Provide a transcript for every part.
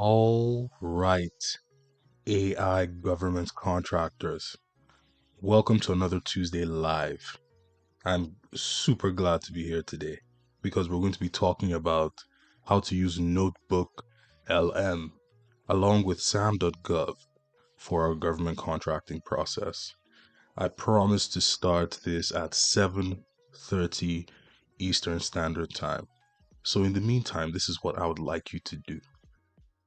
All right, AI government contractors. Welcome to another Tuesday Live. I'm super glad to be here today because we're going to be talking about how to use Notebook LM along with SAM.gov for our government contracting process. I promise to start this at 7:30 Eastern Standard Time. So in the meantime, this is what I would like you to do.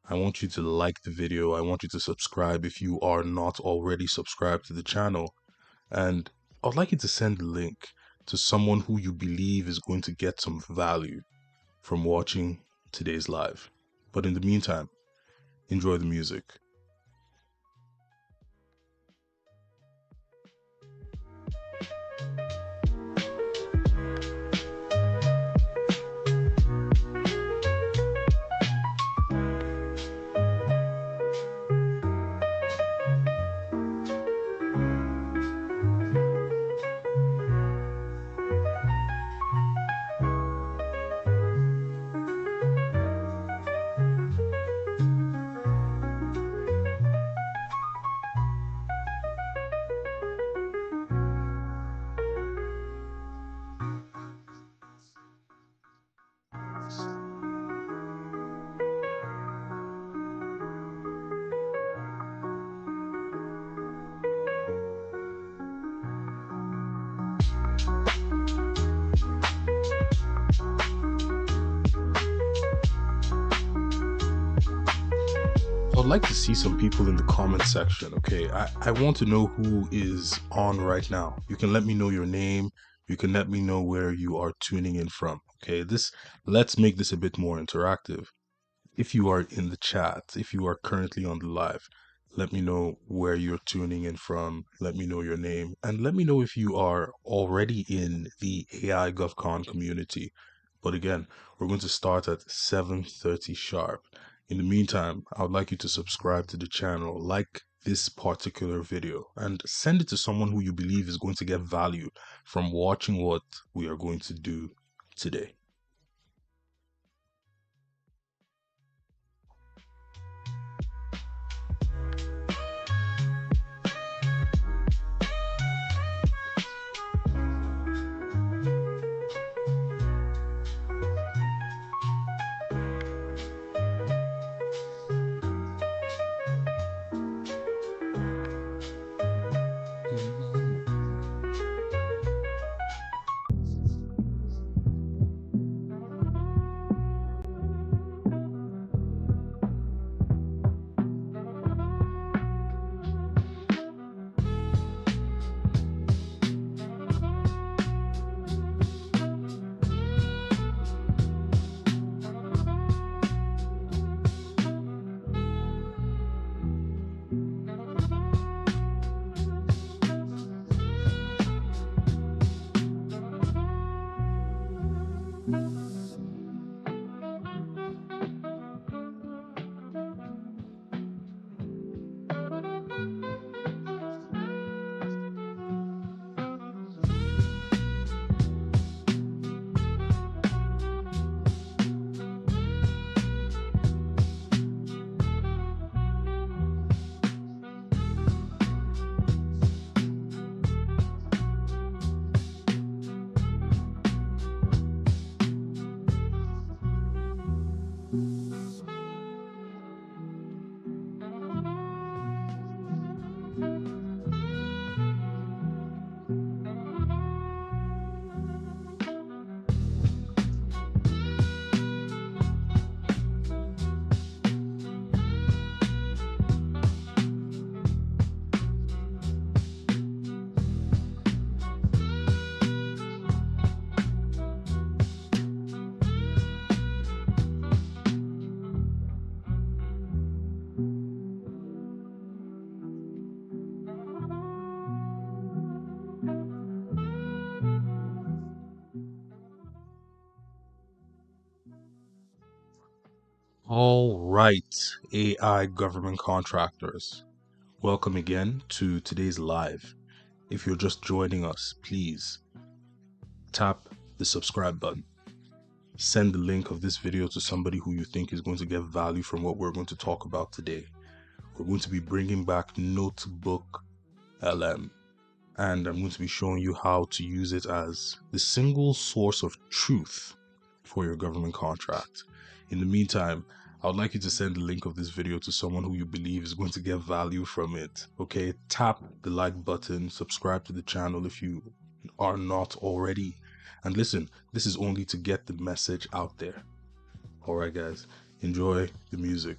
I want you to like the video. I want you to subscribe if you are not already subscribed to the channel. And I'd like you to send the link to someone who you believe is going to get some value from watching today's live. But in the meantime, enjoy the music. I'd like to see some people in the comment section, okay? I want to know who is on right now. You can let me know your name. You can let me know where you are tuning in from, okay? Let's make this a bit more interactive. If you are in the chat, if you are currently on the live, let me know where you're tuning in from. Let me know your name. And let me know if you are already in the AI GovCon community. But again, we're going to start at 7:30 sharp. In the meantime, I would like you to subscribe to the channel, like this particular video, and send it to someone who you believe is going to get value from watching what we are going to do today. All right, AI government contractors. Welcome again to today's live. If you're just joining us, please tap the subscribe button. Send the link of this video to somebody who you think is going to get value from what we're going to talk about today. We're going to be bringing back NotebookLM, and I'm going to be showing you how to use it as the single source of truth for your government contract. In the meantime, I would like you to send the link of this video to someone who you believe is going to get value from it. Okay, tap the like button, subscribe to the channel if you are not already. And listen, this is only to get the message out there. Alright guys, enjoy the music.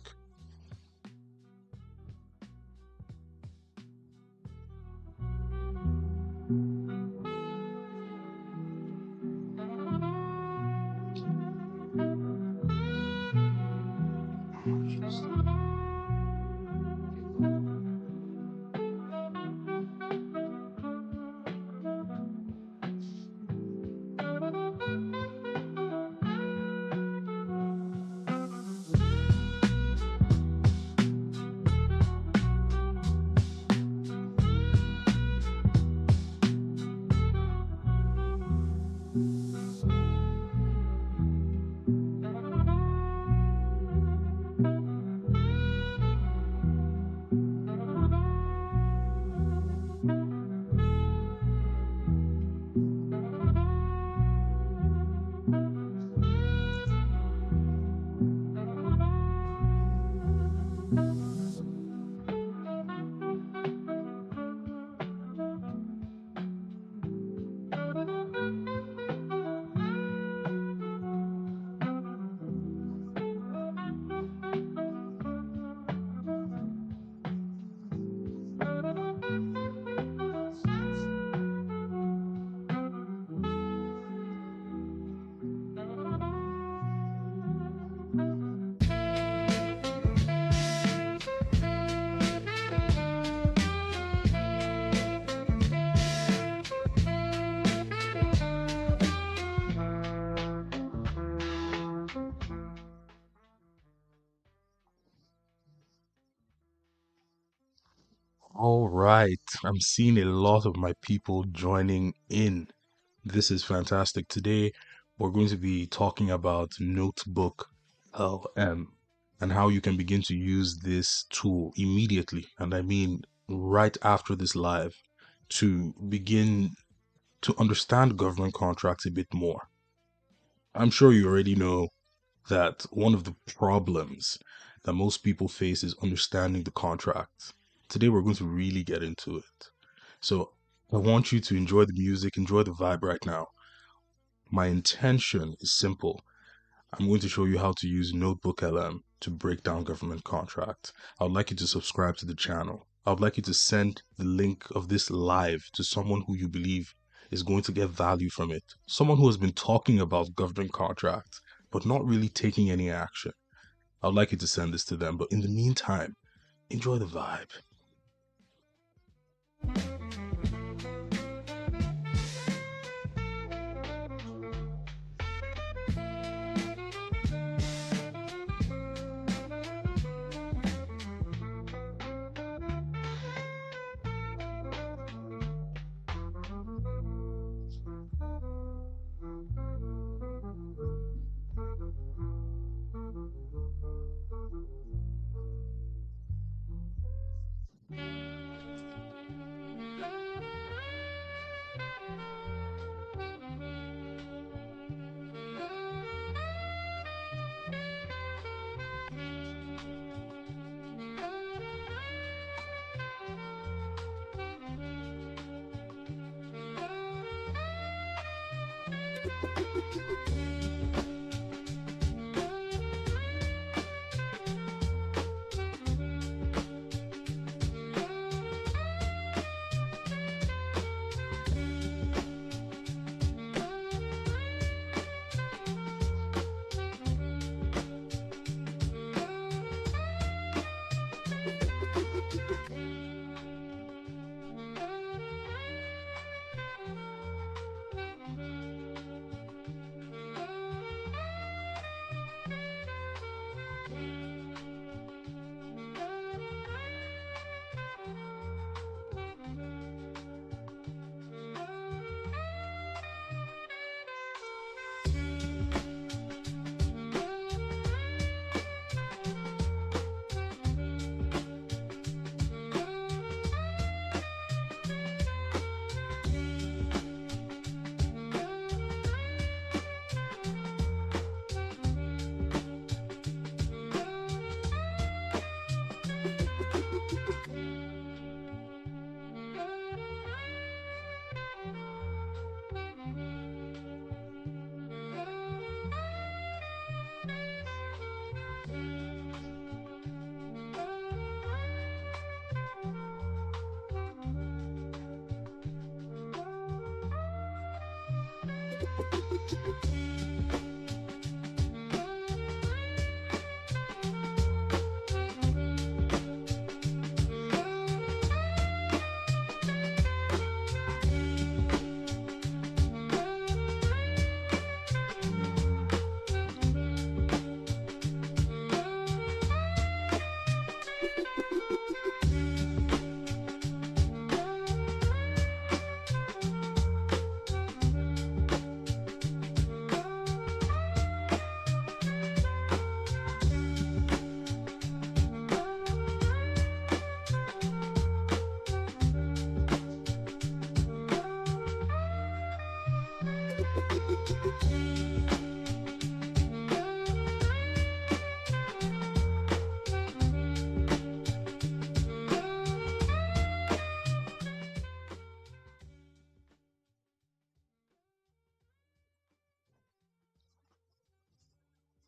All right, I'm seeing a lot of my people joining in. This is fantastic. Today, we're going to be talking about Notebook LM and how you can begin to use this tool immediately. And I mean, right after this live, to begin to understand government contracts a bit more. I'm sure you already know that one of the problems that most people face is understanding the contract. Today we're going to really get into it. So I want you to enjoy the music, enjoy the vibe right now. My intention is simple. I'm going to show you how to use NotebookLM to break down government contracts. I would like you to subscribe to the channel. I would like you to send the link of this live to someone who you believe is going to get value from it. Someone who has been talking about government contracts, but not really taking any action. I would like you to send this to them. But in the meantime, enjoy the vibe.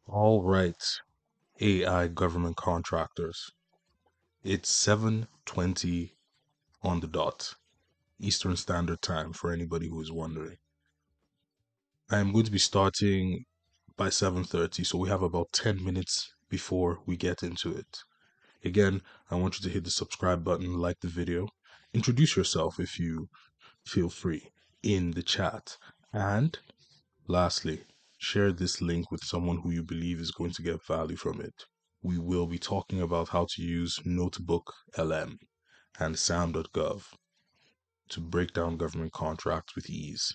All right, AI government contractors. It's 7:20 on the dot, Eastern Standard Time for anybody who is wondering. I am going to be starting by 7:30, so we have about 10 minutes before we get into it. Again, I want you to hit the subscribe button, like the video, introduce yourself if you feel free in the chat, and lastly, share this link with someone who you believe is going to get value from it. We will be talking about how to use NotebookLM and SAM.gov to break down government contracts with ease.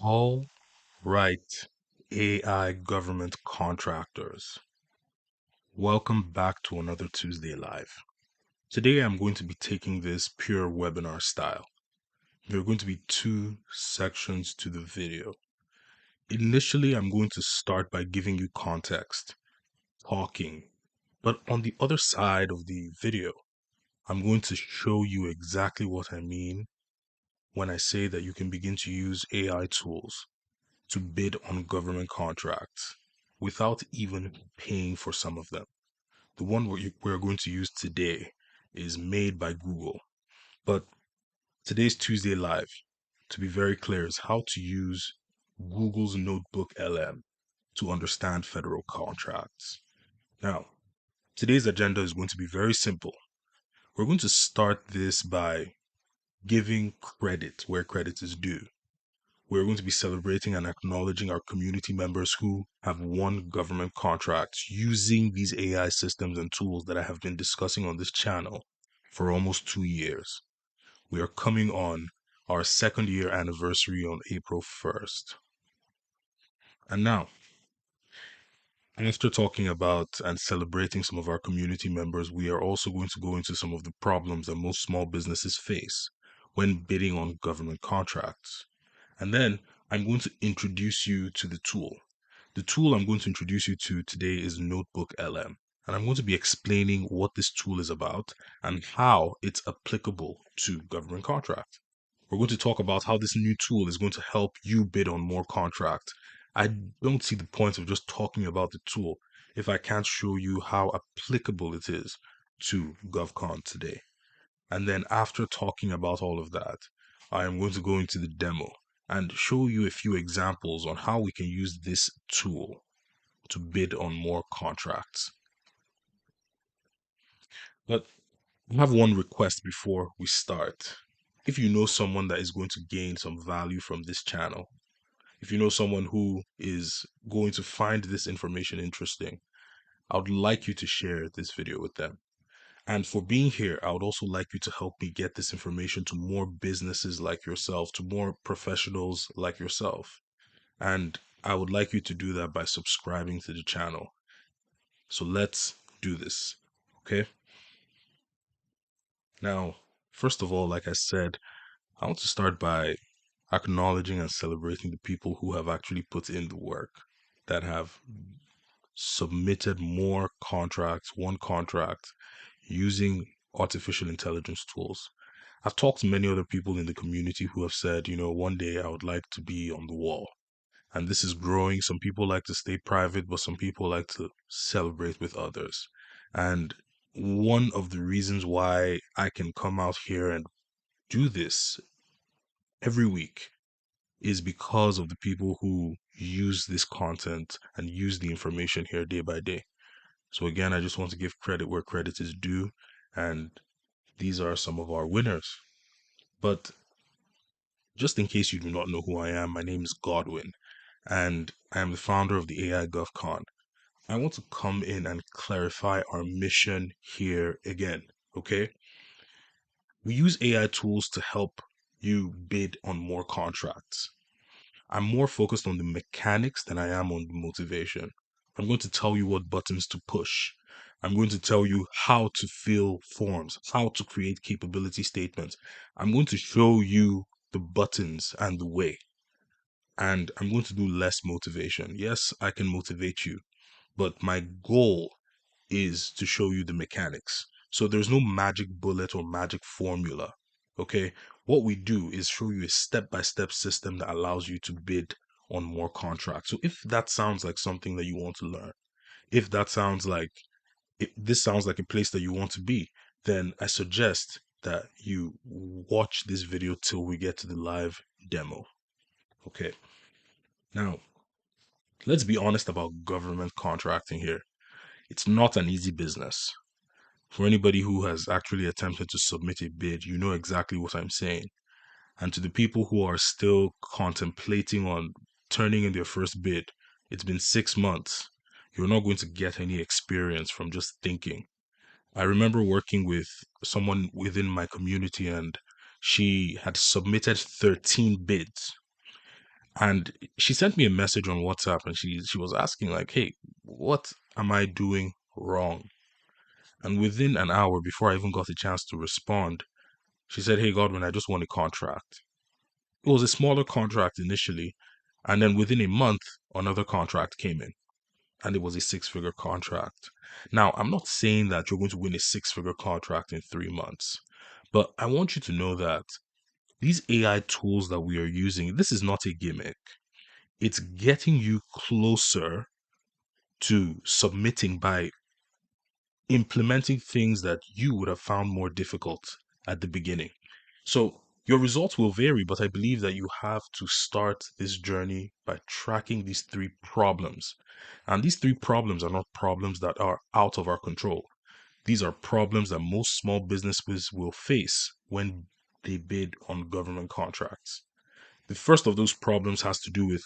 All right, AI government contractors. Welcome back to another Tuesday Live. Today I'm going to be taking this pure webinar style. There are going to be two sections to the video. Initially, I'm going to start by giving you context, talking, but on the other side of the video, I'm going to show you exactly what I mean when I say that you can begin to use AI tools to bid on government contracts without even paying for some of them. The one we're going to use today is made by Google. But today's Tuesday Live, to be very clear, is how to use Google's NotebookLM to understand federal contracts. Now, today's agenda is going to be very simple. We're going to start this by giving credit where credit is due. We're going to be celebrating and acknowledging our community members who have won government contracts using these AI systems and tools that I have been discussing on this channel for almost 2 years. We are coming on our second year anniversary on April 1st. And now, after talking about and celebrating some of our community members, we are also going to go into some of the problems that most small businesses face when bidding on government contracts. And then I'm going to introduce you to the tool. The tool I'm going to introduce you to today is NotebookLM. And I'm going to be explaining what this tool is about and how it's applicable to government contracts. We're going to talk about how this new tool is going to help you bid on more contracts. I don't see the point of just talking about the tool if I can't show you how applicable it is to GovCon today. And then after talking about all of that, I am going to go into the demo and show you a few examples on how we can use this tool to bid on more contracts. But I have one request before we start. If you know someone that is going to gain some value from this channel, if you know someone who is going to find this information interesting, I would like you to share this video with them. And for being here, I would also like you to help me get this information to more businesses like yourself, to more professionals like yourself. And I would like you to do that by subscribing to the channel. So let's do this, okay? Now, first of all, like I said, I want to start by acknowledging and celebrating the people who have actually put in the work, that have submitted more contracts, one contract, using artificial intelligence tools. I've talked to many other people in the community who have said, one day I would like to be on the wall. And this is growing. Some people like to stay private, but some people like to celebrate with others. And one of the reasons why I can come out here and do this every week is because of the people who use this content and use the information here day by day. So again, I just want to give credit where credit is due, and these are some of our winners. But just in case you do not know who I am, my name is Godwin, and I am the founder of the AI GovCon. I want to come in and clarify our mission here again, okay? We use AI tools to help you bid on more contracts. I'm more focused on the mechanics than I am on the motivation. I'm going to tell you what buttons to push. I'm going to tell you how to fill forms, how to create capability statements. I'm going to show you the buttons and the way. And I'm going to do less motivation. Yes, I can motivate you, but my goal is to show you the mechanics. So there's no magic bullet or magic formula. Okay. What we do is show you a step-by-step system that allows you to bid on more contracts. So if that sounds like something that you want to learn, if that sounds like, if this sounds like a place that you want to be, then I suggest that you watch this video till we get to the live demo. Okay. Now, let's be honest about government contracting here. It's not an easy business. For anybody who has actually attempted to submit a bid, you know exactly what I'm saying. And to the people who are still contemplating on turning in their first bid, it's been 6 months. You're not going to get any experience from just thinking. I remember working with someone within my community, and she had submitted 13 bids. And she sent me a message on WhatsApp, and she was asking like, "Hey, what am I doing wrong?" And within an hour, before I even got a chance to respond, she said, "Hey, Godwin, I just want a contract." It was a smaller contract initially, and then within a month, another contract came in, and it was a six-figure contract. Now, I'm not saying that you're going to win a six-figure contract in 3 months, but I want you to know that these AI tools that we are using, this is not a gimmick. It's getting you closer to submitting by implementing things that you would have found more difficult at the beginning. So your results will vary, but I believe that you have to start this journey by tracking these three problems. And these three problems are not problems that are out of our control. These are problems that most small businesses will face when they bid on government contracts. The first of those problems has to do with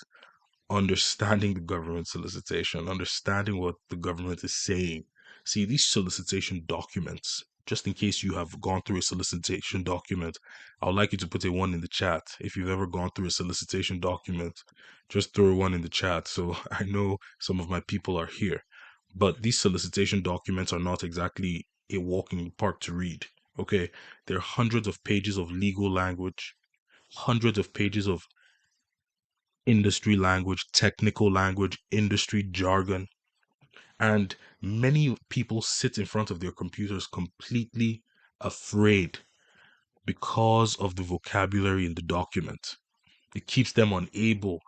understanding the government solicitation, understanding what the government is saying. See, these solicitation documents, just in case you have gone through a solicitation document, I would like you to put a one in the chat. If you've ever gone through a solicitation document, just throw a one in the chat. So I know some of my people are here. But these solicitation documents are not exactly a walk in the park to read. Okay, there are hundreds of pages of legal language, hundreds of pages of industry language, technical language, industry jargon. And many people sit in front of their computers completely afraid because of the vocabulary in the document. It keeps them unable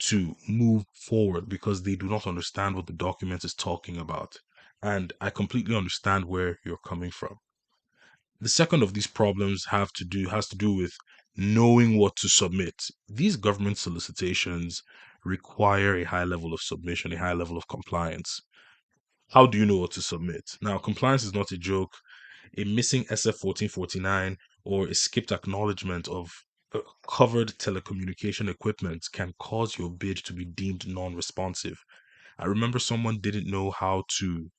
to move forward because they do not understand what the document is talking about. And I completely understand where you're coming from. The second of these problems has to do with knowing what to submit. These government solicitations require a high level of submission, a high level of compliance. How do you know what to submit? Now, compliance is not a joke. A missing SF 1449 or a skipped acknowledgement of covered telecommunication equipment can cause your bid to be deemed non-responsive. I remember someone didn't know how to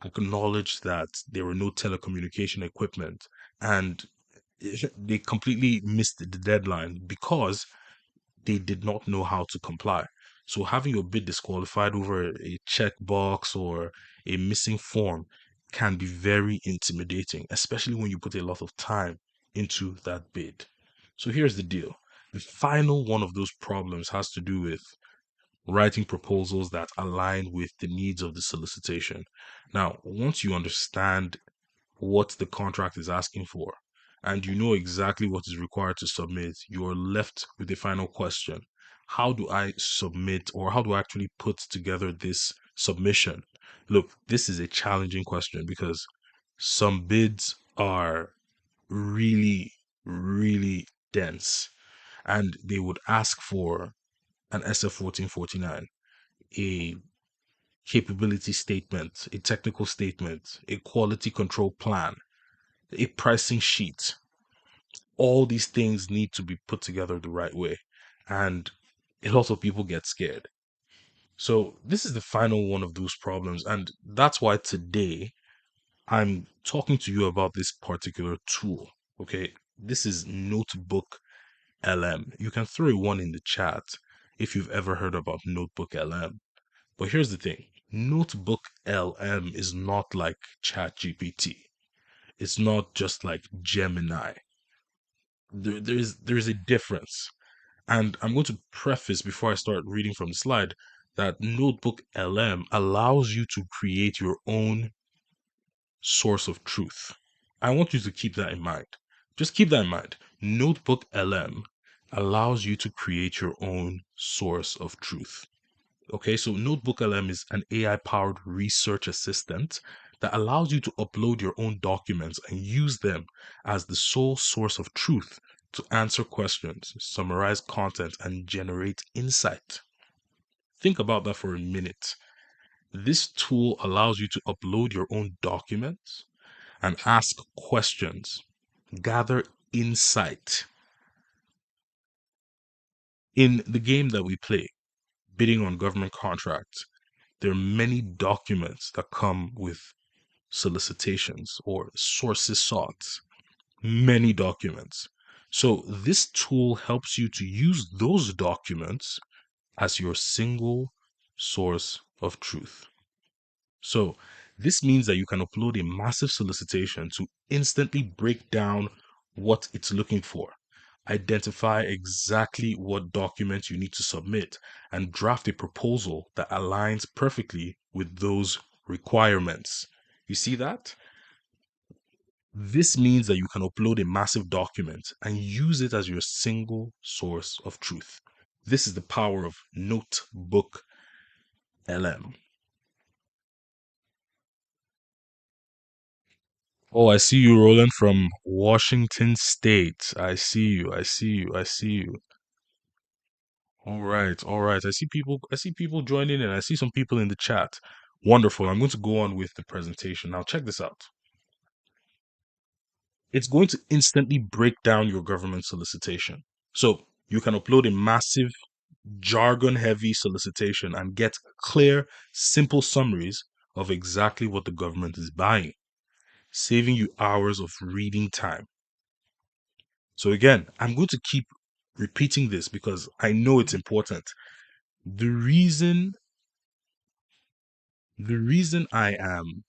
acknowledge that there were no telecommunication equipment, and they completely missed the deadline because they did not know how to comply. So having your bid disqualified over a checkbox or a missing form can be very intimidating, especially when you put a lot of time into that bid. So here's the deal. The final one of those problems has to do with writing proposals that align with the needs of the solicitation. Now, once you understand what the contract is asking for and you know exactly what is required to submit, you are left with the final question. How do I submit, or how do I actually put together this submission? Look, this is a challenging question because some bids are really, really dense, and they would ask for an SF 1449, a capability statement, a technical statement, a quality control plan, a pricing sheet. All these things need to be put together the right way. And a lot of people get scared. So, this is the final one of those problems. And that's why today I'm talking to you about this particular tool. Okay. This is Notebook LM. You can throw a one in the chat if you've ever heard about Notebook LM. But here's the thing, Notebook LM is not like ChatGPT. It's not just like Gemini. There's a difference. And I'm going to preface before I start reading from the slide that Notebook LM allows you to create your own source of truth. I want you to keep that in mind. Just keep that in mind. Notebook LM allows you to create your own source of truth. Okay, so Notebook LM is an AI powered research assistant that allows you to upload your own documents and use them as the sole source of truth to answer questions, summarize content, and generate insight. Think about that for a minute. This tool allows you to upload your own documents and ask questions, gather insight. In the game that we play, bidding on government contracts, there are many documents that come with solicitations or sources sought. Many documents. So this tool helps you to use those documents as your single source of truth. So this means that you can upload a massive solicitation to instantly break down what it's looking for, identify exactly what documents you need to submit, and draft a proposal that aligns perfectly with those requirements. You see that? This means that you can upload a massive document and use it as your single source of truth. This is the power of Notebook LM. Oh, I see you rolling from Washington State. I see you. I see you. I see you. All right. All right. I see people joining in. I see some people in the chat. Wonderful. I'm going to go on with the presentation. Now check this out. It's going to instantly break down your government solicitation. So you can upload a massive jargon heavy solicitation and get clear, simple summaries of exactly what the government is buying, saving you hours of reading time. So again, I'm going to keep repeating this because I know it's important. The reason the reason I am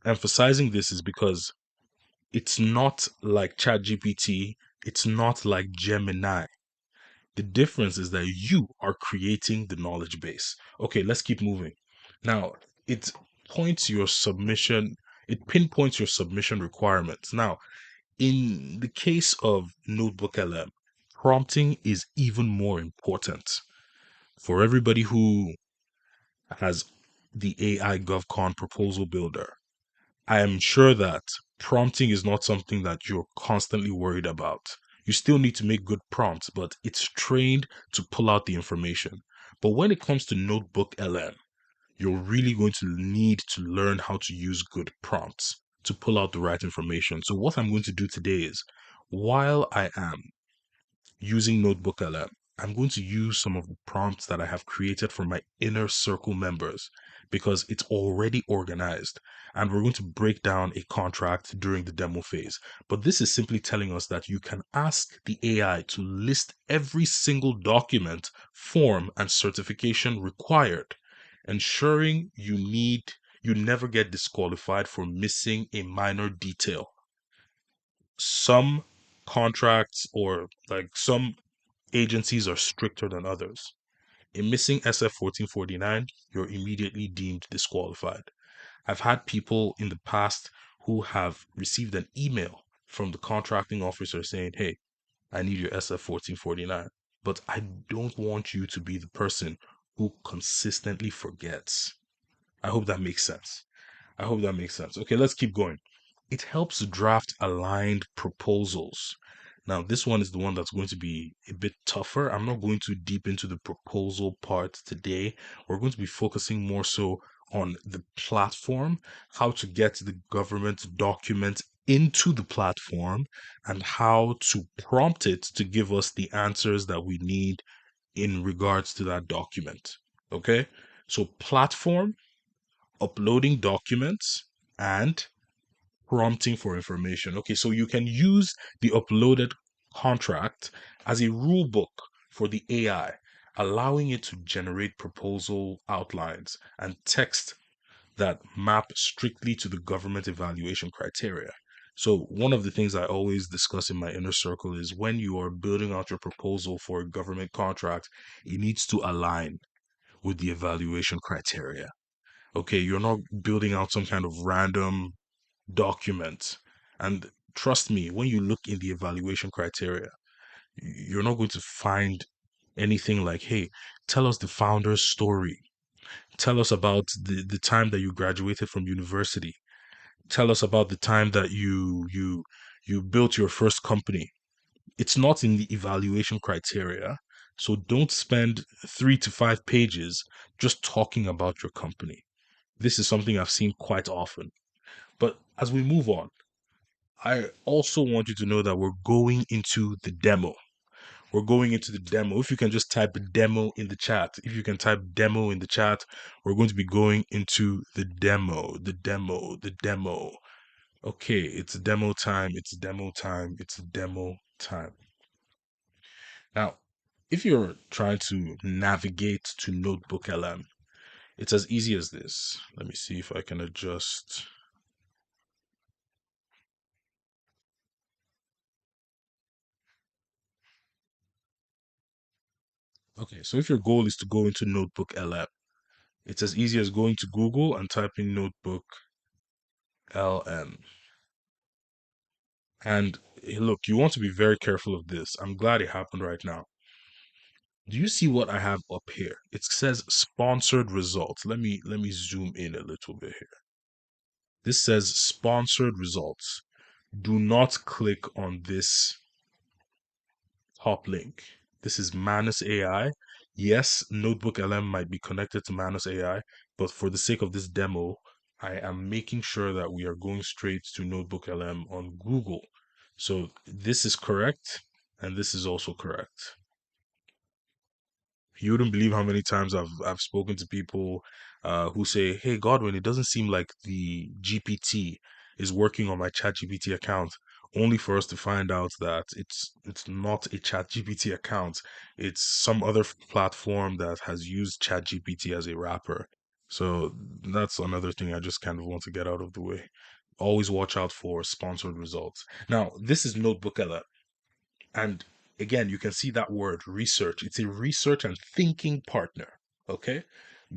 emphasizing this is because it's not like ChatGPT, it's not like Gemini. The difference is that you are creating the knowledge base. Okay, let's keep moving. Now, it it pinpoints your submission requirements. Now, in the case of NotebookLM, prompting is even more important. For everybody who has the AI GovCon proposal builder, I am sure that prompting is not something that you're constantly worried about. You still need to make good prompts, but it's trained to pull out the information. But when it comes to Notebook LM, you're really going to need to learn how to use good prompts to pull out the right information. So what I'm going to do today is, while I am using NotebookLM, I'm going to use some of the prompts that I have created for my inner circle members because it's already organized, and we're going to break down a contract during the demo phase. But this is simply telling us that you can ask the AI to list every single document, form, and certification required, ensuring you never get disqualified for missing a minor detail. Some contracts or like some agencies are stricter than others. In missing SF 1449, you're immediately deemed disqualified. I've had people in the past who have received an email from the contracting officer saying, "Hey, I need your SF 1449." But I don't want you to be the person who consistently forgets. I hope that makes sense. I hope that makes sense. Okay, let's keep going. It helps draft aligned proposals. Now, this one is the one that's going to be a bit tougher. I'm not going too deep into the proposal part today. We're going to be focusing more so on the platform, how to get the government document into the platform, and how to prompt it to give us the answers that we need in regards to that document. Okay, so platform, uploading documents, and prompting for information. Okay, so you can use the uploaded contract as a rule book for the AI, allowing it to generate proposal outlines and text that map strictly to the government evaluation criteria. So, one of the things I always discuss in my inner circle is when you are building out your proposal for a government contract, it needs to align with the evaluation criteria. Okay, you're not building out some kind of random document. And trust me, when you look in the evaluation criteria, you're not going to find anything like, hey, tell us the founder's story. Tell us about the time that you graduated from university. Tell us about the time that you built your first company. It's not in the evaluation criteria. So don't spend 3 to 5 pages just talking about your company. This is something I've seen quite often. But as we move on, I also want you to know that we're going into the demo. We're going into the demo. If you can just type demo in the chat, if you can type demo in the chat, we're going to be going into the demo, the demo, the demo. Okay, it's demo time. It's demo time. It's demo time. Now, if you're trying to navigate to Notebook LM, it's as easy as this. Let me see if I can adjust. Okay, so if your goal is to go into Notebook LM, it's as easy as going to Google and typing Notebook LM. And look, you want to be very careful of this. I'm glad it happened right now. Do you see what I have up here? It says sponsored results. Let me zoom in a little bit here. This says sponsored results. Do not click on this top link. This is Manus AI. Yes, Notebook LM might be connected to Manus AI, but for the sake of this demo, I am making sure that we are going straight to Notebook LM on Google. So this is correct, and this is also correct. You wouldn't believe how many times I've spoken to people who say, "Hey Godwin, it doesn't seem like the GPT is working on my ChatGPT account," only for us to find out that it's not a ChatGPT account. It's some other platform that has used ChatGPT as a wrapper. So that's another thing I just kind of want to get out of the way. Always watch out for sponsored results. Now, this is Notebook LM. And again, you can see that word research. It's a research and thinking partner, okay?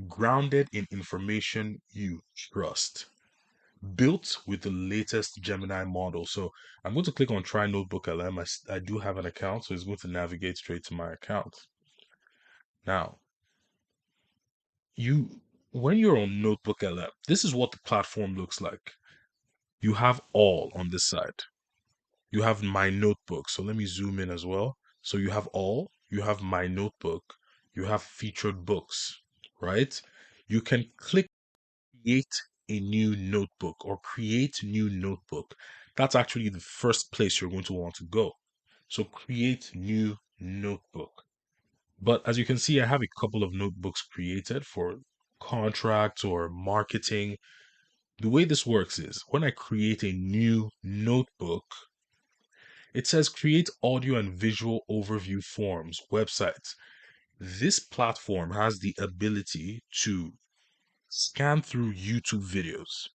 Grounded in information you trust. Built with the latest Gemini model. So I'm going to click on Try Notebook LM. I do have an account, so it's going to navigate straight to my account. Now, you when you're on Notebook LM, this is what the platform looks like. You have all on this side. You have my notebook. So let me zoom in as well. So you have all, you have my notebook, you have featured books, right? You can click create a new notebook or create new notebook. That's actually the first place you're going to want to go. So create new notebook. But as you can see, I have a couple of notebooks created for contracts or marketing. The way this works is when I create a new notebook, it says create audio and visual overview forms, websites. This platform has the ability to scan through YouTube videos,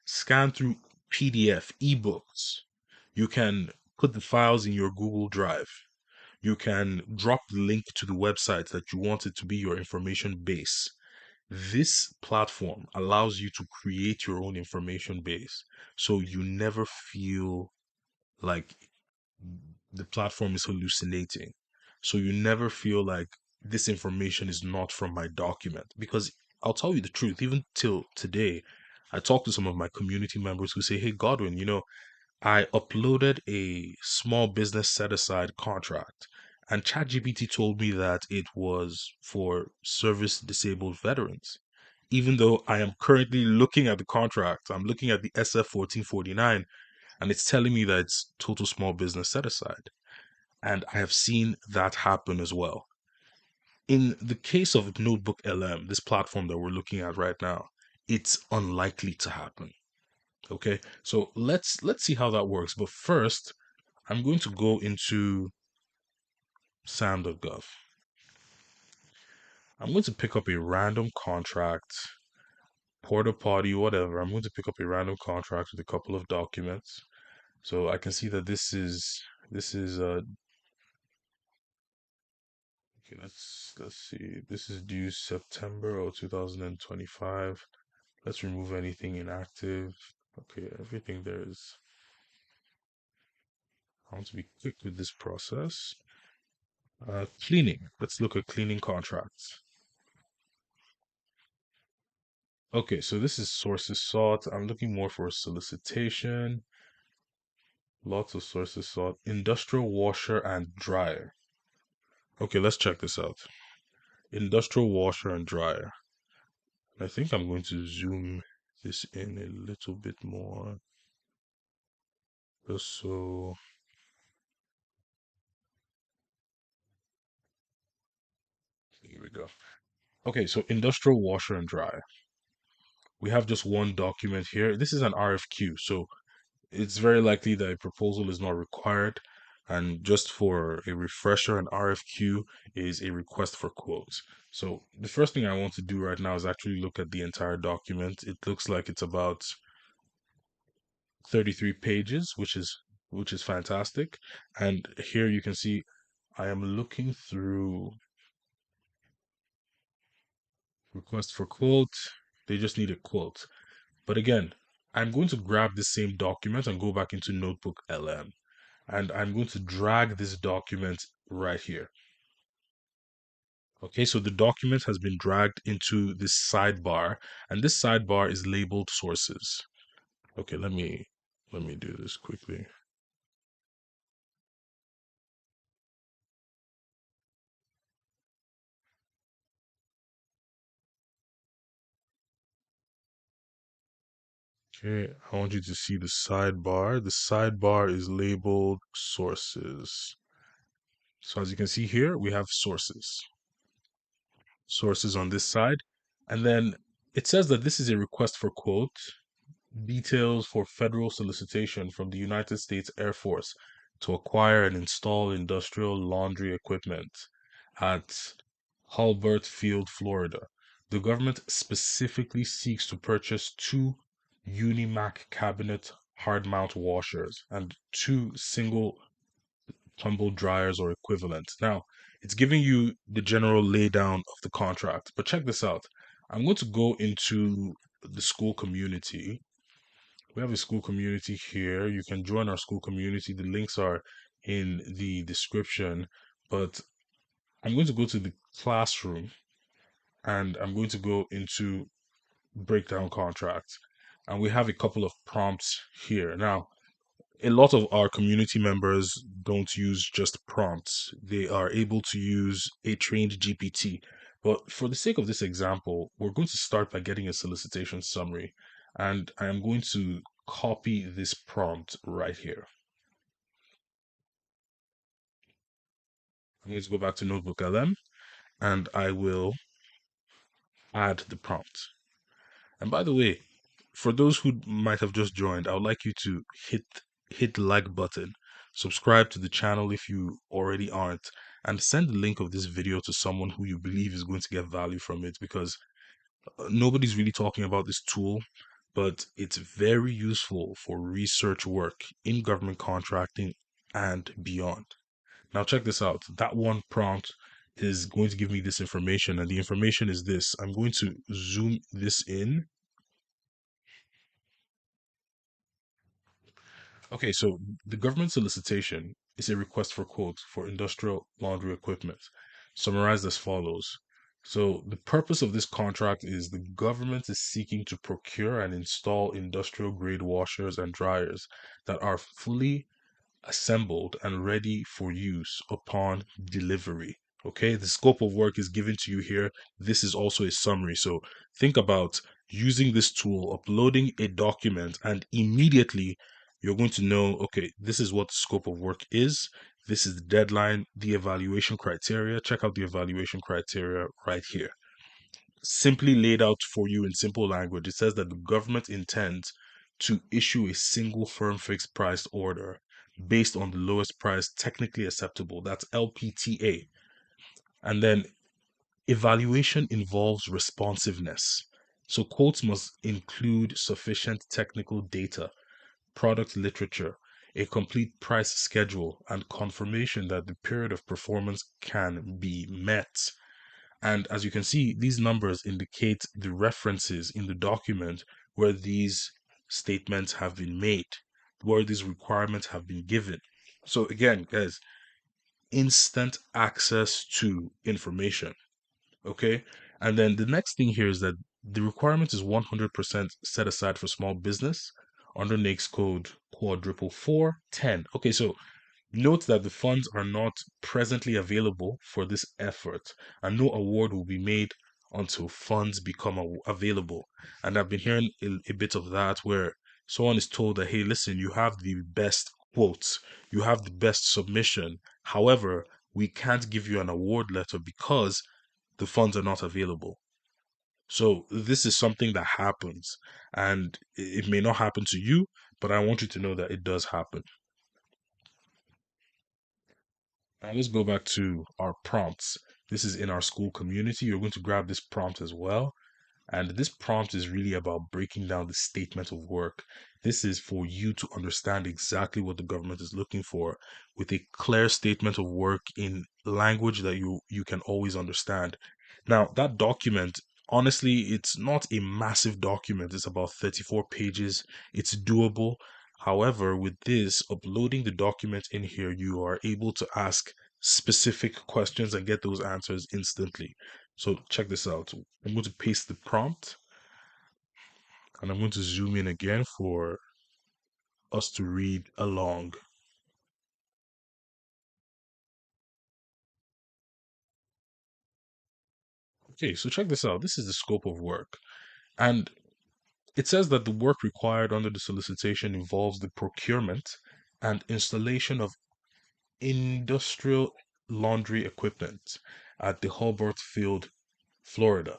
scan through PDF, ebooks. You can put the files in your Google Drive. You can drop the link to the website that you want it to be your information base. This platform allows you to create your own information base so you never feel like the platform is hallucinating. So you never feel like this information is not from my document. Because I'll tell you the truth, even till today, I talk to some of my community members who say, "Hey, Godwin, I uploaded a small business set aside contract, and ChatGPT told me that it was for service disabled veterans." Even though I am currently looking at the contract, I'm looking at the SF 1449, and it's telling me that it's total small business set aside. And I have seen that happen as well. In the case of Notebook LM, this platform that we're looking at right now, it's unlikely to happen. Okay, so let's see how that works. But first, I'm going to go into SAM.gov. I'm going to pick up a random contract, porta potty, whatever. I'm going to pick up a random contract with a couple of documents. So I can see that this is okay, let's see. This is due September of 2025. Let's remove anything inactive. Okay, everything there is. I want to be quick with this process. Cleaning. Let's look at cleaning contracts. Okay, so this is sources sought. I'm looking more for a solicitation. Lots of sources sought. Industrial washer and dryer. Okay, let's check this out. Industrial washer and dryer. I think I'm going to zoom this in a little bit more. Just so here we go. Okay, so industrial washer and dryer. We have just one document here. This is an RFQ. So it's very likely that a proposal is not required. And just for a refresher, an RFQ is a request for quotes. So the first thing I want to do right now is actually look at the entire document. It looks like it's about 33 pages, which is fantastic. And here you can see I am looking through request for quote. They just need a quote. But again, I'm going to grab the same document and go back into Notebook LM. And I'm going to drag this document right here. Okay, so the document has been dragged into this sidebar, and this sidebar is labeled sources. Okay, let me do this quickly. Okay, I want you to see the sidebar. The sidebar is labeled sources. So as you can see here, we have sources. Sources on this side. And then it says that this is a request for quote, details for federal solicitation from the United States Air Force to acquire and install industrial laundry equipment at Hulbert Field, Florida. The government specifically seeks to purchase two Unimac cabinet hard mount washers and two single tumble dryers or equivalent. Now, it's giving you the general laydown of the contract, but check this out. I'm going to go into the school community. We have a school community here. You can join our school community. The links are in the description, but I'm going to go to the classroom and I'm going to go into breakdown contracts. And we have a couple of prompts here. Now, a lot of our community members don't use just prompts. They are able to use a trained GPT. But for the sake of this example, we're going to start by getting a solicitation summary. And I am going to copy this prompt right here. I'm going to go back to Notebook LM and I will add the prompt. And by the way, for those who might have just joined, I would like you to hit the like button, subscribe to the channel if you already aren't, and send the link of this video to someone who you believe is going to get value from it because nobody's really talking about this tool, but it's very useful for research work in government contracting and beyond. Now check this out. That one prompt is going to give me this information, and the information is this. I'm going to zoom this in. Okay, so the government solicitation is a request for quotes for industrial laundry equipment, summarized as follows. So, the purpose of this contract is the government is seeking to procure and install industrial grade washers and dryers that are fully assembled and ready for use upon delivery. Okay, the scope of work is given to you here. This is also a summary. So think about using this tool, uploading a document, and immediately you're going to know, okay, this is what the scope of work is. This is the deadline, the evaluation criteria. Check out the evaluation criteria right here, simply laid out for you in simple language. It says that the government intends to issue a single firm fixed price order based on the lowest price technically acceptable. That's LPTA. And then evaluation involves responsiveness. So quotes must include sufficient technical data, product literature, a complete price schedule, and confirmation that the period of performance can be met. And as you can see, these numbers indicate the references in the document where these statements have been made, where these requirements have been given. So again, guys, instant access to information. Okay. And then the next thing here is that the requirement is 100% set aside for small business under NAICS code quadruple 410. Okay, so note that the funds are not presently available for this effort, and no award will be made until funds become available. And I've been hearing a bit of that where someone is told that, hey, listen, you have the best quotes, you have the best submission. However, we can't give you an award letter because the funds are not available. So this is something that happens, and it may not happen to you, but I want you to know that it does happen. Now let's go back to our prompts. This is in our school community. You're going to grab this prompt as well. And this prompt is really about breaking down the statement of work. This is for you to understand exactly what the government is looking for with a clear statement of work in language that you can always understand. Now, that document, honestly, it's not a massive document. It's about 34 pages. It's doable. However, with this, uploading the document in here, you are able to ask specific questions and get those answers instantly. So check this out. I'm going to paste the prompt and I'm going to zoom in again for us to read along. Okay, so check this out. This is the scope of work. And it says that the work required under the solicitation involves the procurement and installation of industrial laundry equipment at the Hobart Field, Florida.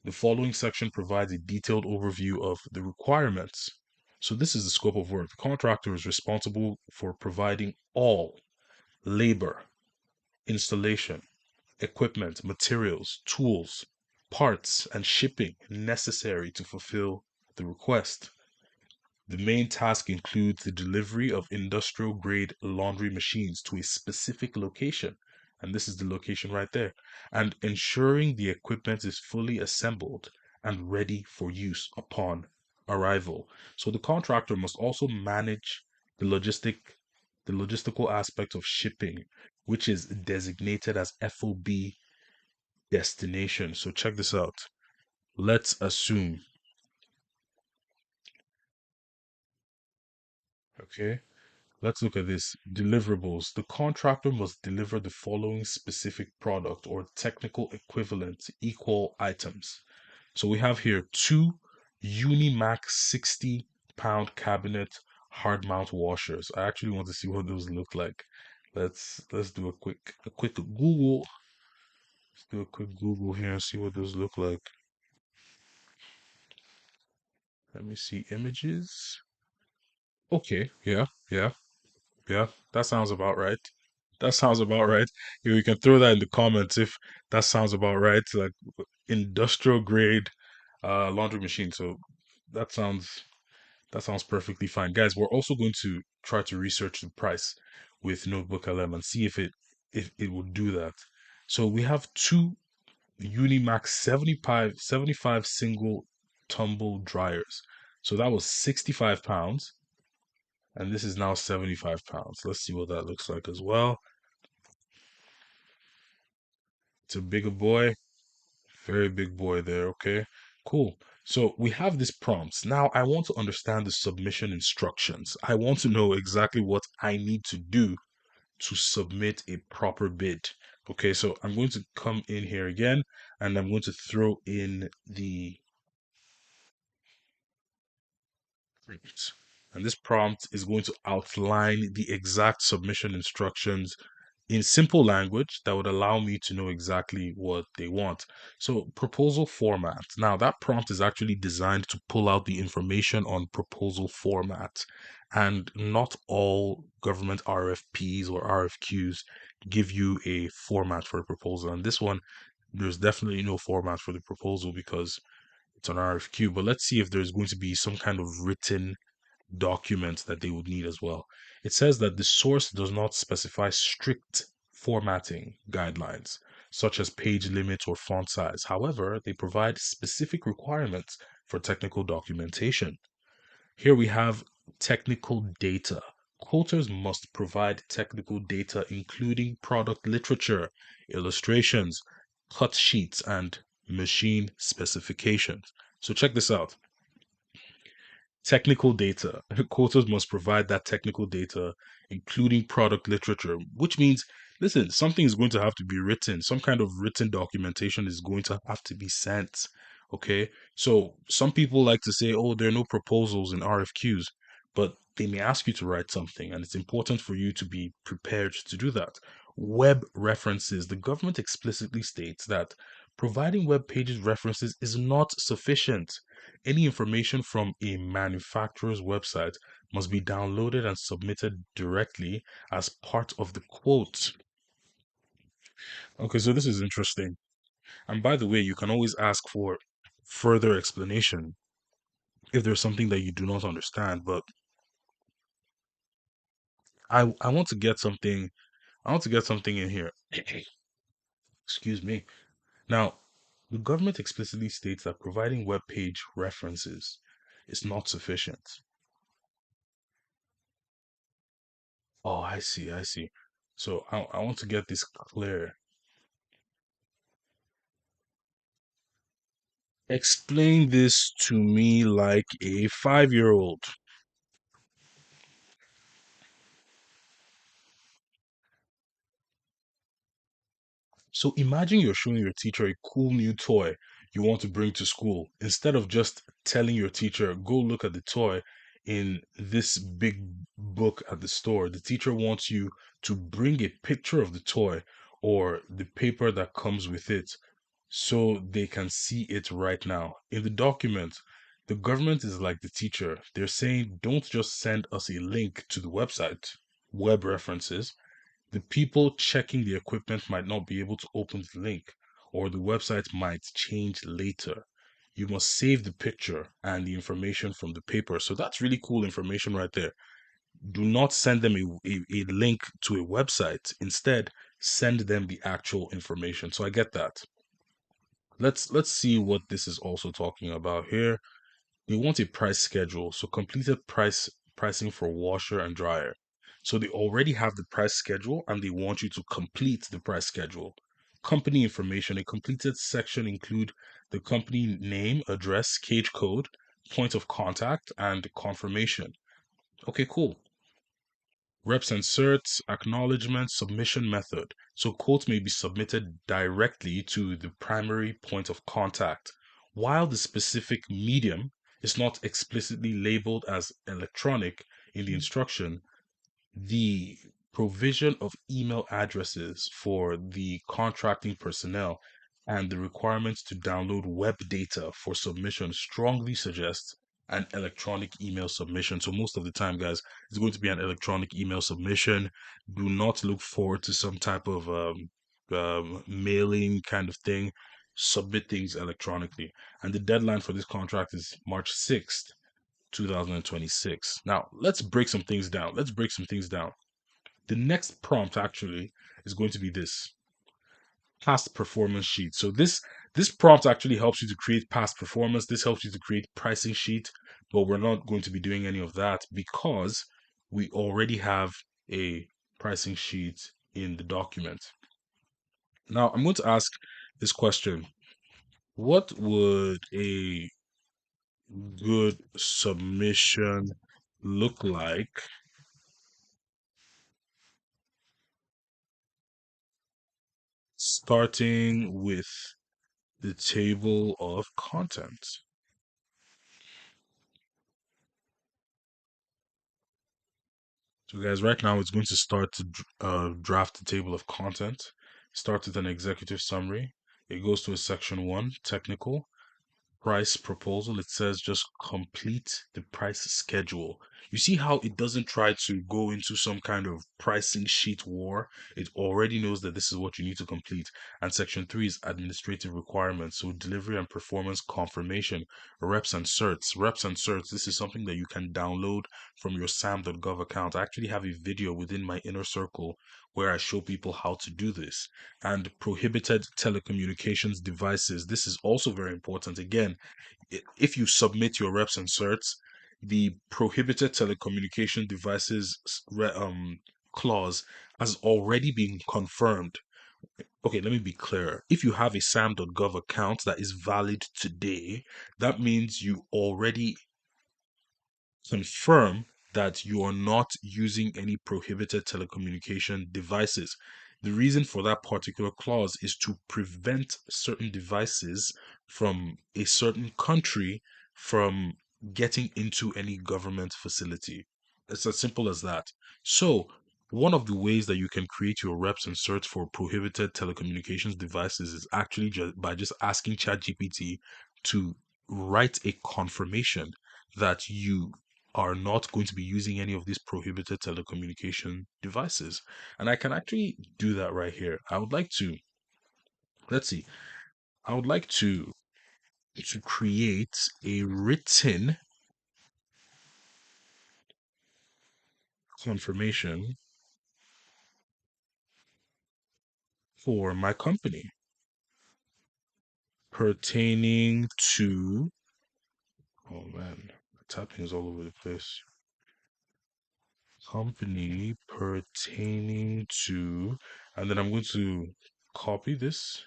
The following section provides a detailed overview of the requirements. So, this is the scope of work. The contractor is responsible for providing all labor, installation, equipment, materials, tools, parts, and shipping necessary to fulfill the request. The main task includes the delivery of industrial grade laundry machines to a specific location, and this is the location right there, and ensuring the equipment is fully assembled and ready for use upon arrival. So the contractor must also manage the logistical aspect of shipping, which is designated as FOB destination. So check this out. Let's assume, okay, let's look at this. Deliverables. The contractor must deliver the following specific product or technical equivalent equal items. So we have here two Unimax 60-pound cabinet hard mount washers. I actually want to see what those look like. Let's do a quick Google. Let's do a quick Google here and see what those look like. Let me see images. Okay, yeah. That sounds about right. That sounds about right. You can throw that in the comments if that sounds about right. Like industrial grade laundry machine. So that sounds that sounds perfectly fine. Guys, we're also going to try to research the price with Notebook LM and see if it will do that. So we have two Unimax 75 single tumble dryers. So that was 65 pounds, and this is now 75 pounds. Let's see what that looks like as well. It's a bigger boy, very big boy there, okay? Cool. So we have these prompts. Now I want to understand the submission instructions. I want to know exactly what I need to do to submit a proper bid. Okay, so I'm going to come in here again and I'm going to throw in the prompt. And this prompt is going to outline the exact submission instructions in simple language that would allow me to know exactly what they want. So, proposal format. Now, that prompt is actually designed to pull out the information on proposal format. And not all government RFPs or RFQs give you a format for a proposal. And this one, there's definitely no format for the proposal because it's an RFQ. But let's see if there's going to be some kind of written documents that they would need as well. It says that the source does not specify strict formatting guidelines, such as page limits or font size. However, they provide specific requirements for technical documentation. Here we have technical data. Quoters must provide technical data, including product literature, illustrations, cut sheets, and machine specifications. So, check this out. Technical data. Quotas must provide that technical data, including product literature, which means, listen, something is going to have to be written. Some kind of written documentation is going to have to be sent. Okay. So some people like to say, oh, there are no proposals in RFQs, but they may ask you to write something, and it's important for you to be prepared to do that. Web references. The government explicitly states that Providing web pages references is not sufficient. Any information from a manufacturer's website must be downloaded and submitted directly as part of the quote. Okay, so this is interesting. And by the way, you can always ask for further explanation if there's something that you do not understand. But I want to get something. I want to get something in here. Excuse me. Now, the government explicitly states that providing web page references is not sufficient. Oh, I see. I see. So I want to get this clear. Explain this to me like a 5-year-old. So imagine you're showing your teacher a cool new toy you want to bring to school. Instead of just telling your teacher, go look at the toy in this big book at the store, the teacher wants you to bring a picture of the toy or the paper that comes with it so they can see it right now. In the document, the government is like the teacher. They're saying, don't just send us a link to the website, web references. The people checking the equipment might not be able to open the link, or the website might change later. You must save the picture and the information from the paper. So that's really cool information right there. Do not send them a link to a website. Instead, send them the actual information. So I get that. Let's see what this is also talking about here. They want a price schedule, so completed pricing for washer and dryer. So they already have the price schedule and they want you to complete the price schedule. Company information, a completed section include the company name, address, cage code, point of contact, and confirmation. Okay, cool. Reps and certs, acknowledgement, submission method. So quotes may be submitted directly to the primary point of contact, while the specific medium is not explicitly labeled as electronic in the instruction. The provision of email addresses for the contracting personnel and the requirements to download web data for submission strongly suggests an electronic email submission. So, most of the time, guys, it's going to be an electronic email submission. Do not look forward to some type of mailing kind of thing. Submit things electronically. And the deadline for this contract is March 6th, 2026. Now, let's break some things down. Let's break some things down. The next prompt actually is going to be this past performance sheet. So this prompt actually helps you to create past performance. This helps you to create pricing sheet, but we're not going to be doing any of that because we already have a pricing sheet in the document. Now, I'm going to ask this question. What would a good submission look like starting with the table of contents? So, guys, right now it's going to start to draft the table of content. Start with an executive summary. It goes to a section one, technical. Price proposal, it says just complete the price schedule. You see how it doesn't try to go into some kind of pricing sheet war. It already knows that this is what you need to complete. And section three is administrative requirements. So delivery and performance confirmation, reps and certs. Reps and certs, this is something that you can download from your SAM.gov account. I actually have a video within my inner circle where I show people how to do this. And prohibited telecommunications devices. This is also very important. Again, if you submit your reps and certs, the prohibited telecommunication devices clause has already been confirmed. Okay, let me be clear. If you have a SAM.gov account that is valid today, that means you already confirm that you are not using any prohibited telecommunication devices. The reason for that particular clause is to prevent certain devices from a certain country from getting into any government facility. It's as simple as that. So, one of the ways that you can create your reps and certs for prohibited telecommunications devices is actually just by just asking ChatGPT to write a confirmation that you are not going to be using any of these prohibited telecommunication devices. And I can actually do that right here. I would like to, let's see, I would like to create a written confirmation for my company pertaining to, oh man, the tapping is all over the place. Company pertaining to, and then I'm going to copy this.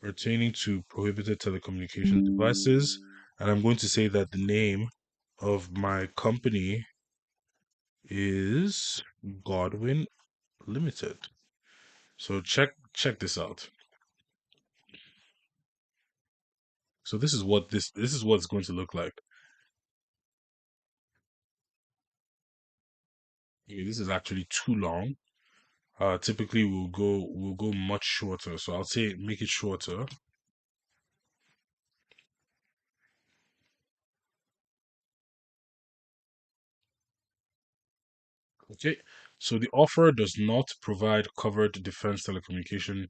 Pertaining to prohibited telecommunication devices. And I'm going to say that the name of my company is Godwin Limited. So check this out. So this is what it's going to look like. Okay, this is actually too long. Typically we'll go much shorter. So I'll say make it shorter. Okay. So the offer does not provide covered defense telecommunication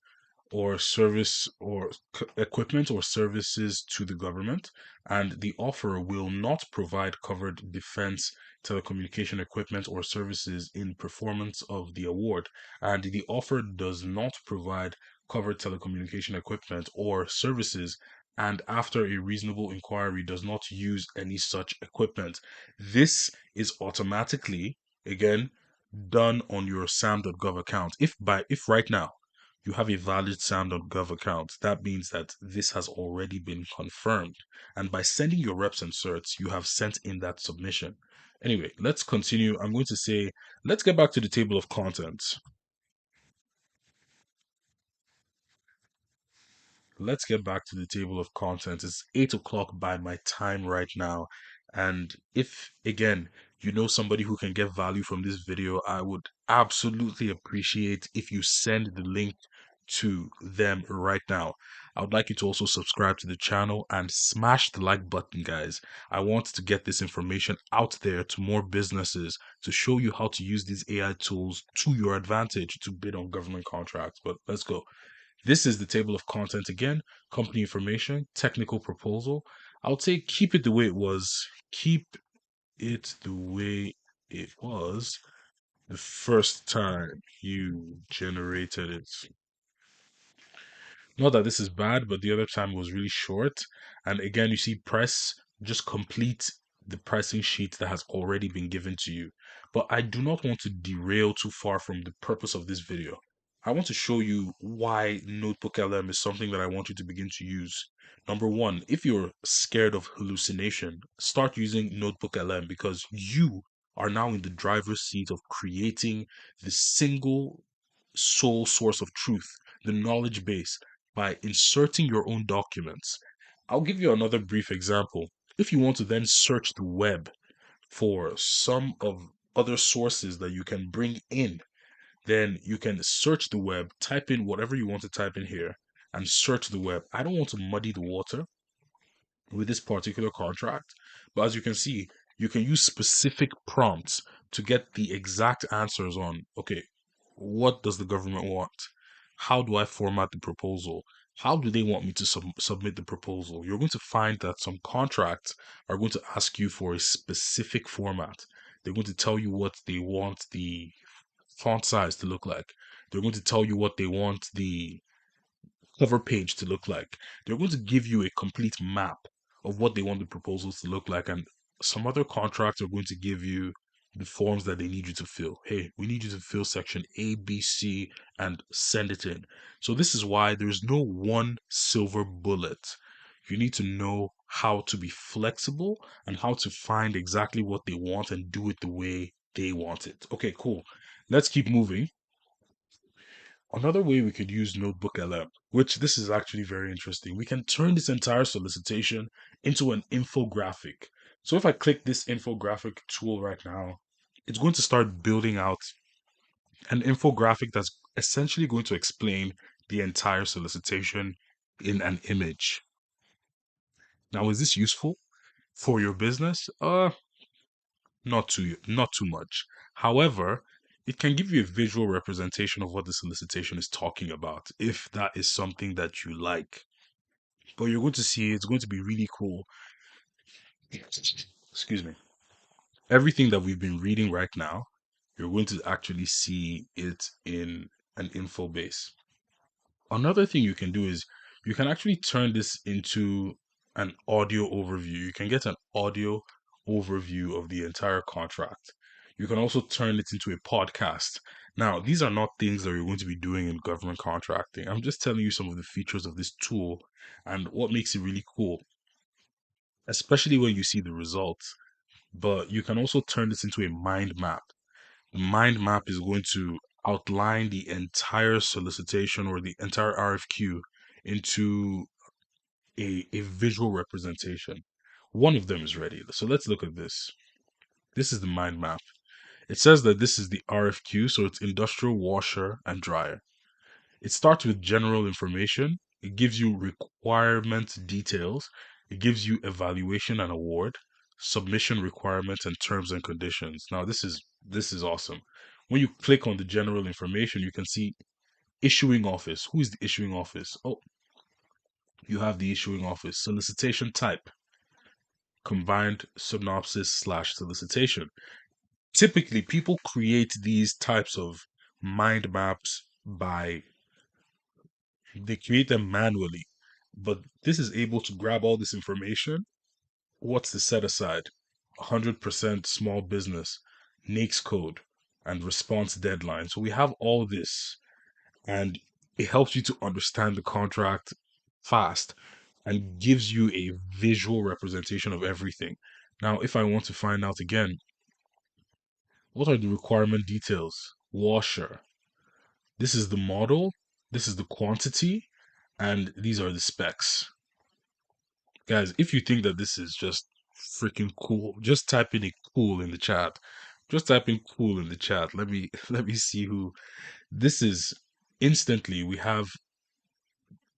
or service or equipment or services to the government, and the offer will not provide covered defense telecommunication equipment or services in performance of the award, and the offer does not provide covered telecommunication equipment or services and after a reasonable inquiry does not use any such equipment. This is automatically, again, done on your SAM.gov account. If right now you have a valid SAM.gov account, that means that this has already been confirmed. And by sending your reps and certs, you have sent in that submission. Anyway, let's continue. I'm going to say, let's get back to the table of contents. Let's get back to the table of contents. It's 8 o'clock by my time right now. And if, again, you know somebody who can get value from this video, I would absolutely appreciate if you send the link to them right now. I would like you to also subscribe to the channel and smash the like button, guys. I want to get this information out there to more businesses to show you how to use these AI tools to your advantage to bid on government contracts. But let's go. This is the table of content again, company information, technical proposal. I would say keep it the way it was. Keep it the way it was the first time you generated it. Not that this is bad, but the other time was really short. And again, you see press, just complete the pricing sheet that has already been given to you. But I do not want to derail too far from the purpose of this video. I want to show you why NotebookLM is something that I want you to begin to use. Number one, if you're scared of hallucination, start using NotebookLM because you are now in the driver's seat of creating the single sole source of truth, the knowledge base, by inserting your own documents. I'll give you another brief example. If you want to then search the web for some of other sources that you can bring in, then you can search the web, type in whatever you want to type in here, and search the web. I don't want to muddy the water with this particular contract, but as you can see, you can use specific prompts to get the exact answers on, okay, what does the government want? How do I format the proposal? How do they want me to submit the proposal? You're going to find that some contracts are going to ask you for a specific format. They're going to tell you what they want the font size to look like. They're going to tell you what they want the cover page to look like. They're going to give you a complete map of what they want the proposals to look like, and some other contracts are going to give you the forms that they need you to fill. Hey, we need you to fill section A, B, C, and send it in. So this is why there's no one silver bullet. You need to know how to be flexible and how to find exactly what they want and do it the way they want it. Okay, cool. Let's keep moving. Another way we could use NotebookLM, which this is actually very interesting, we can turn this entire solicitation into an infographic. So if I click this infographic tool right now, it's going to start building out an infographic that's essentially going to explain the entire solicitation in an image. Now, is this useful for your business? Not too much. However, it can give you a visual representation of what the solicitation is talking about, if that is something that you like. But you're going to see it's going to be really cool. Excuse me. Everything that we've been reading right now, you're going to actually see it in an info base. Another thing you can do is you can actually turn this into an audio overview. You can get an audio overview of the entire contract. You can also turn it into a podcast. Now, these are not things that you're going to be doing in government contracting. I'm just telling you some of the features of this tool and what makes it really cool, especially when you see the results. But you can also turn this into a mind map. The mind map is going to outline the entire solicitation or the entire RFQ into a visual representation. One of them is ready. So let's look at this. This is the mind map. It says that this is the RFQ, so it's industrial washer and dryer. It starts with general information. It gives you requirement details. It gives you evaluation and award, submission requirements, and terms and conditions. Now, this is awesome. When you click on the general information, you can see issuing office. Who is the issuing office? Oh, you have the issuing office. Solicitation type, combined synopsis slash solicitation. Typically, people create these types of mind maps by they create them manually, but this is able to grab all this information. What's the set aside? 100% small business, NAICS code, and response deadline. So we have all this, and it helps you to understand the contract fast and gives you a visual representation of everything. Now, if I want to find out again, what are the requirement details? Washer. This is the model, this is the quantity, and these are the specs. Guys, if you think that this is just freaking cool, just type in a cool in the chat. Just type in cool in the chat. Let me see who this is. Instantly, we have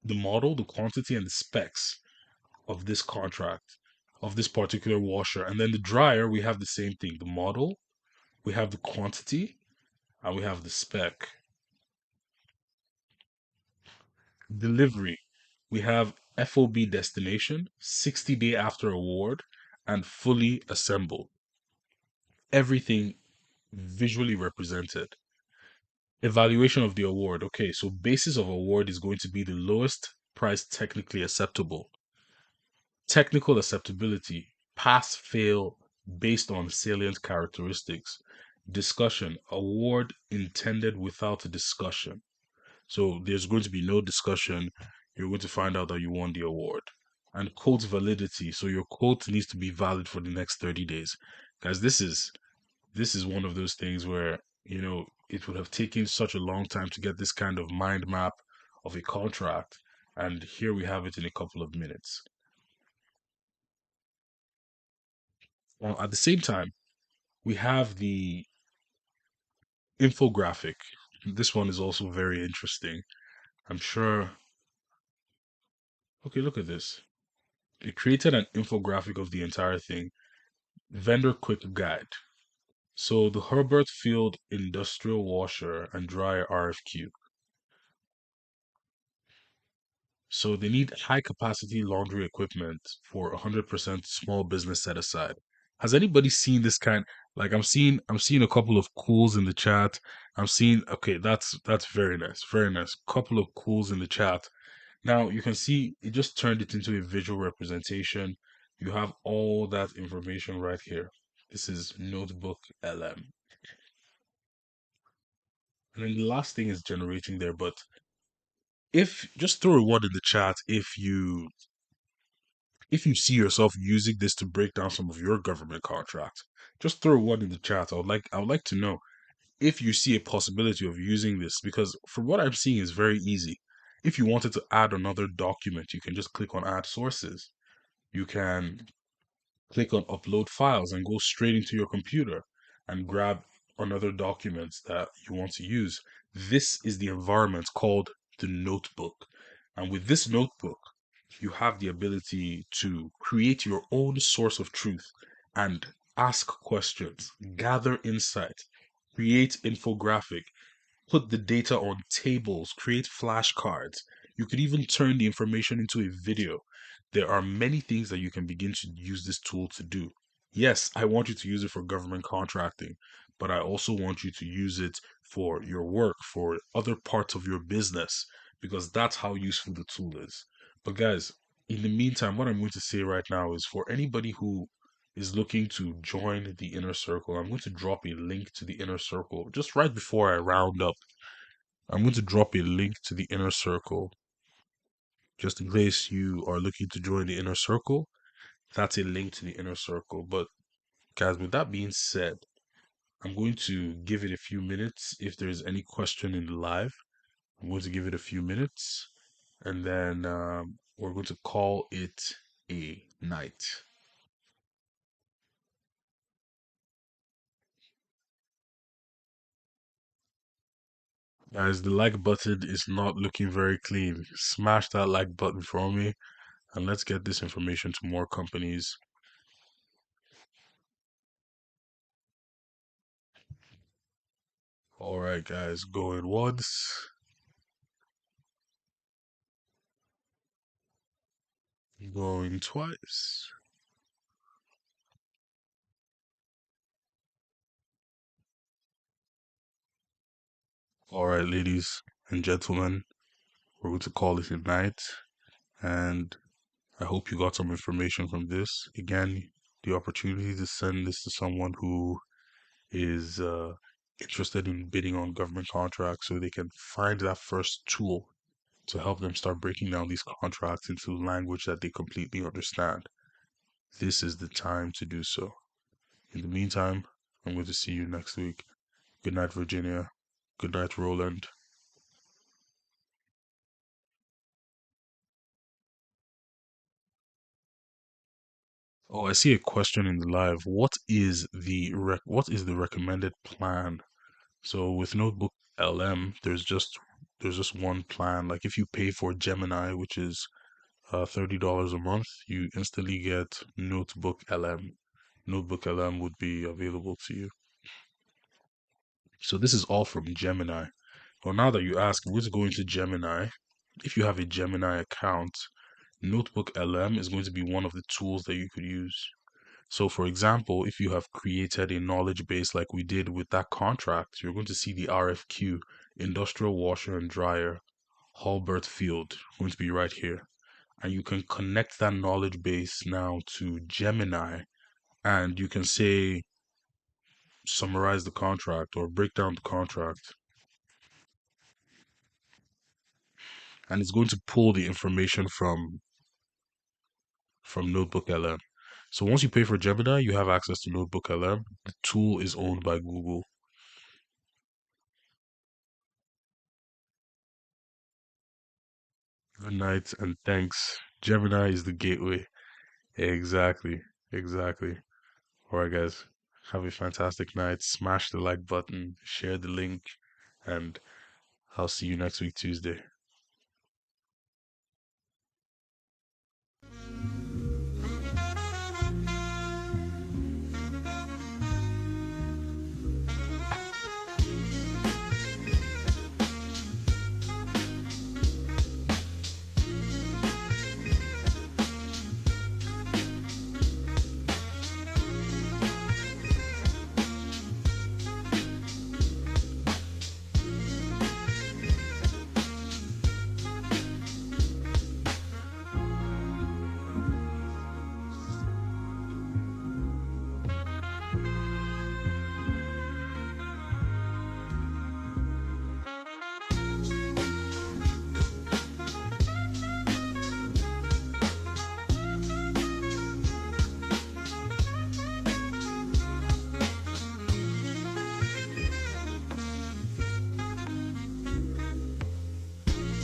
the model, the quantity, and the specs of this contract, of this particular washer. And then the dryer, we have the same thing. The model, we have the quantity, and we have the spec. Delivery, we have FOB destination, 60-day after award, and fully assembled. Everything visually represented. Evaluation of the award. Okay, so basis of award is going to be the lowest price technically acceptable. Technical acceptability, pass, fail based on salient characteristics. Discussion, award intended without a discussion. So there's going to be no discussion. You're going to find out that you won the award. And quote validity. So your quote needs to be valid for the next 30 days. Guys, this is one of those things where, it would have taken such a long time to get this kind of mind map of a contract. And here we have it in a couple of minutes. Well, at the same time, we have the infographic. This one is also very interesting. I'm sure. Okay, look at this. It created an infographic of the entire thing. Vendor quick guide. So the Herbert Field industrial washer and dryer RFQ. So they need high capacity laundry equipment for 100% small business set aside. Has anybody seen this kind? Like I'm seeing a couple of cools in the chat. I'm seeing okay, that's very nice, very nice. Couple of cools in the chat. Now you can see it just turned it into a visual representation. You have all that information right here. This is Notebook LM. And then the last thing is generating there, but if just throw a one in the chat if you see yourself using this to break down some of your government contracts, just throw one in the chat. I would like to know. if you see a possibility of using this, because from what I'm seeing is very easy. If you wanted to add another document, you can just click on add sources. You can click on upload files and go straight into your computer and grab another document that you want to use. This is the environment called the notebook. And with this notebook, you have the ability to create your own source of truth and ask questions, gather insight, create infographic, put the data on tables, create flashcards. You could even turn the information into a video. There are many things that you can begin to use this tool to do. Yes, I want you to use it for government contracting, but I also want you to use it for your work, for other parts of your business, because that's how useful the tool is. But guys, in the meantime, what I'm going to say right now is for anybody who is looking to join the inner circle, I'm going to drop a link to the inner circle just right before I round up. I'm going to drop a link to the inner circle just in case you are looking to join the inner circle. That's a link to the inner circle. But guys, with that being said, I'm going to give it a few minutes. If there's any question in the live, I'm going to give it a few minutes and then we're going to call it a night. Guys, the like button is not looking very clean. Smash that like button for me and let's get this information to more companies. All right, guys, going once, going twice. All right, ladies and gentlemen, we're going to call it a night, and I hope you got some information from this. Again, the opportunity to send this to someone who is interested in bidding on government contracts so they can find that first tool to help them start breaking down these contracts into language that they completely understand. This is the time to do so. In the meantime, I'm going to see you next week. Good night, Virginia. Good night, Roland. Oh, I see a question in the live. What is the recommended plan? So with Notebook LM, there's just one plan. Like if you pay for Gemini, which is $30 a month, you instantly get Notebook LM. Notebook LM would be available to you. So this is all from Gemini. Well, now that you ask, we're going to Gemini. If you have a Gemini account, Notebook LM is going to be one of the tools that you could use. So, for example, if you have created a knowledge base like we did with that contract, you're going to see the RFQ, industrial washer and dryer, Halbert Field, going to be right here. And you can connect that knowledge base now to Gemini and you can say, summarize the contract or break down the contract. And it's going to pull the information from Notebook LM. So once you pay for Gemini, you have access to Notebook LM. The tool is owned by Google. Good night and thanks. Gemini is the gateway. Exactly. Exactly. All right, guys. Have a fantastic night. Smash the like button, share the link, and I'll see you next week, Tuesday.